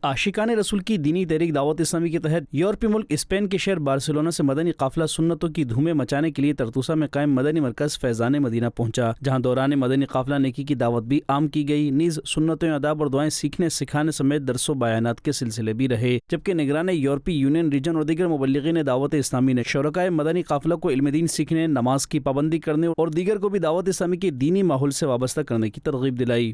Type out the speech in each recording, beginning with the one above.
عاشقان رسول کی دینی تحریک دعوت اسلامی کے تحت یورپی ملک اسپین کے شہر بارسلونا سے مدنی قافلہ سنتوں کی دھومیں مچانے کے لیے طرطوسہ میں قائم مدنی مرکز فیضان مدینہ پہنچا، جہاں دوران مدنی قافلہ نیکی کی دعوت بھی عام کی گئی، نیز سنتوں، آداب اور دعائیں سیکھنے سکھانے سمیت درس و بیانات کے سلسلے بھی رہے، جبکہ نگران یورپی یونین ریجن اور دیگر مبلغین دعوت اسلامی نے شرکائے مدنی قافلہ کو علم دین سیکھنے، نماز کی پابندی کرنے اور دیگر کو بھی دعوت اسلامی کے دینی ماحول سے وابستہ کرنے کی ترغیب دلائی۔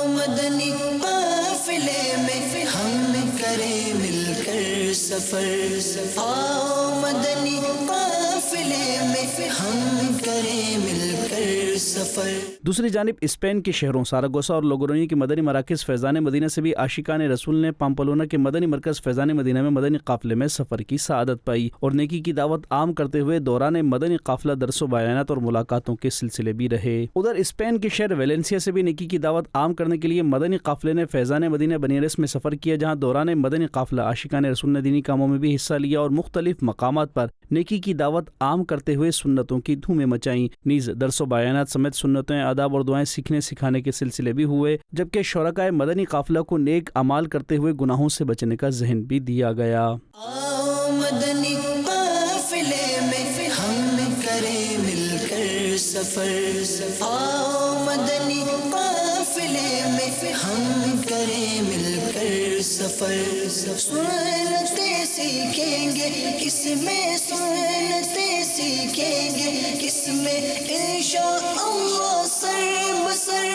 مدنی قافلے میں ہم کریں مل کر سفر، آؤ مدنی قافلے میں ہم کریں مل کر سفر۔ دوسری جانب اسپین کے شہروں ساراگوسا اور لوگرونی کے مدنی مراکز فیضان مدینہ سے بھی عاشقان رسول نے پامپلونا کے مدنی مرکز فیضان مدینہ میں مدنی قافلے میں سفر کی سعادت پائی اور نیکی کی دعوت عام کرتے ہوئے دوران مدنی قافلہ درس و بیانات اور ملاقاتوں کے سلسلے بھی رہے۔ ادھر اسپین کے شہر ویلنسیا سے بھی نیکی کی دعوت عام کرنے کے لیے مدنی قافلے نے فیضان مدینہ بنیرس میں سفر کیا، جہاں دوران مدنی قافلہ عاشقان رسول نے دینی کاموں میں بھی حصہ لیا اور مختلف مقامات پر نیکی کی دعوت عام کرتے ہوئے سنتوں کی دھومیں مچائیں، نیز درس و بیانات سمیت سنتیں، آداب اور دعائیں سیکھنے سکھانے کے سلسلے بھی ہوئے، جبکہ شرکائے مدنی قافلہ کو نیک اعمال کرتے ہوئے گناہوں سے بچنے کا ذہن بھی دیا گیا۔ آؤ مدنی قافلے میں ہم کریں مل کر سفر، آؤ مدنی قافلے میں ہم کریں مل کر سفر، سنتے سیکھیں گے کس میں، سنتے سیکھیں گے کس میں، انشاءاللہ سر بسر،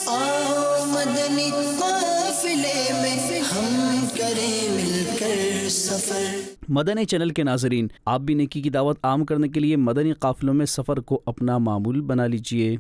آؤ مدنی قافلے میں ہم کریں مل کر سفر۔ مدنی چینل کے ناظرین، آپ بھی نیکی کی دعوت عام کرنے کے لیے مدنی قافلوں میں سفر کو اپنا معمول بنا لیجئے۔